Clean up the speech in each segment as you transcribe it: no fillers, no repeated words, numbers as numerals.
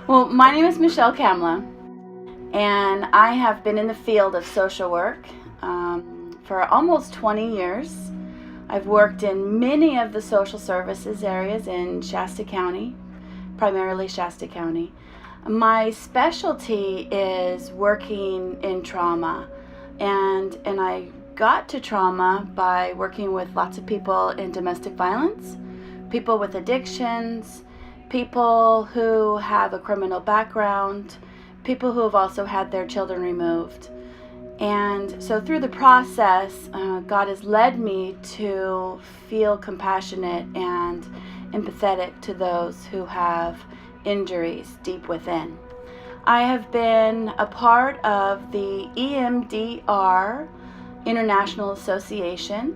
Well, my name is Michelle Kamla, and I have been in the field of social work for almost 20 years. I've worked in many of the social services areas in Shasta County, primarily Shasta County. My specialty is working in trauma, and I got to trauma by working with lots of people in domestic violence, people with addictions, people who have a criminal background, people who have also had their children removed. And so through the process, God has led me to feel compassionate and empathetic to those who have injuries deep within. I have been a part of the EMDR International Association,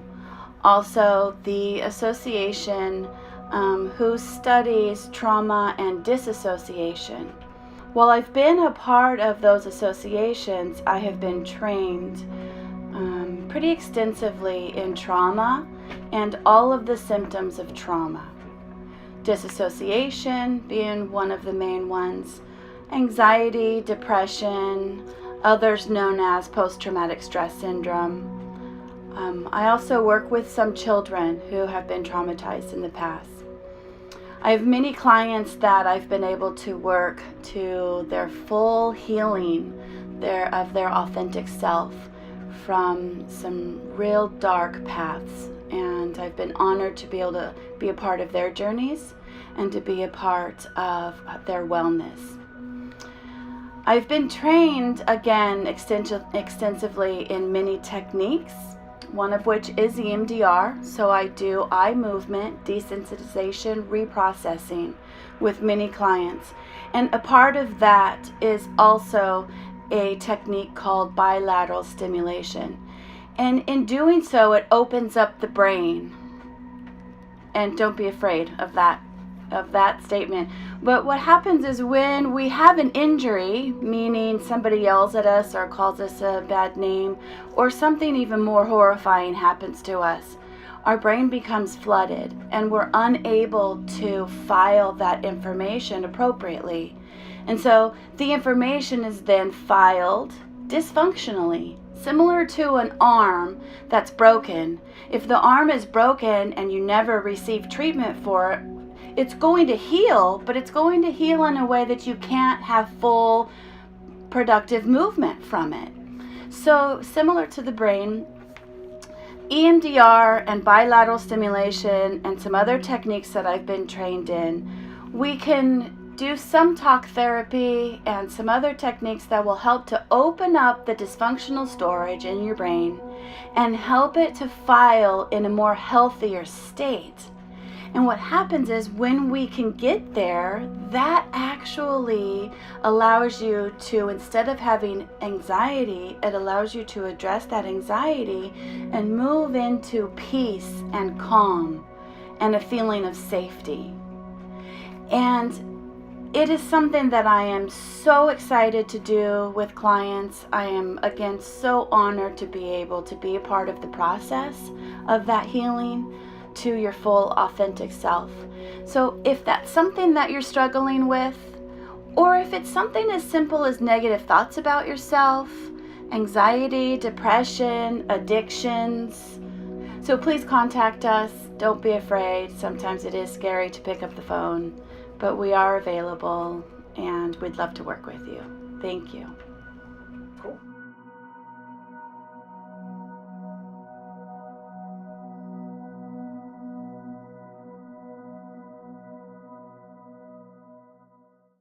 also the association who studies trauma and disassociation. While I've been a part of those associations, I have been trained pretty extensively in trauma and all of the symptoms of trauma. Disassociation being one of the main ones, anxiety, depression, others known as post-traumatic stress syndrome. I also work with some children who have been traumatized in the past. I have many clients that I've been able to work to their full healing of their authentic self from some real dark paths. And I've been honored to be able to be a part of their journeys and to be a part of their wellness. I've been trained, again, extensively in many techniques, one of which is EMDR. So I do eye movement, desensitization, reprocessing with many clients. And a part of that is also a technique called bilateral stimulation. And in doing so, it opens up the brain. And don't be afraid of that statement. But what happens is when we have an injury, meaning somebody yells at us or calls us a bad name, or something even more horrifying happens to us, our brain becomes flooded and we're unable to file that information appropriately. And so the information is then filed dysfunctionally, similar to an arm that's broken. If the arm is broken and you never receive treatment for it, it's going to heal, but it's going to heal in a way that you can't have full productive movement from it. So similar to the brain, EMDR and bilateral stimulation and some other techniques that I've been trained in, we can do some talk therapy and some other techniques that will help to open up the dysfunctional storage in your brain and help it to file in a more healthier state. And what happens is when we can get there, that actually allows you to, instead of having anxiety, it allows you to address that anxiety and move into peace and calm and a feeling of safety. And it is something that I am so excited to do with clients. I am, again, so honored to be able to be a part of the process of that healing to your full authentic self. So if that's something that you're struggling with, or if it's something as simple as negative thoughts about yourself, anxiety, depression, addictions, so please contact us. Don't be afraid. Sometimes it is scary to pick up the phone, but we are available and we'd love to work with you. Thank you. Cool.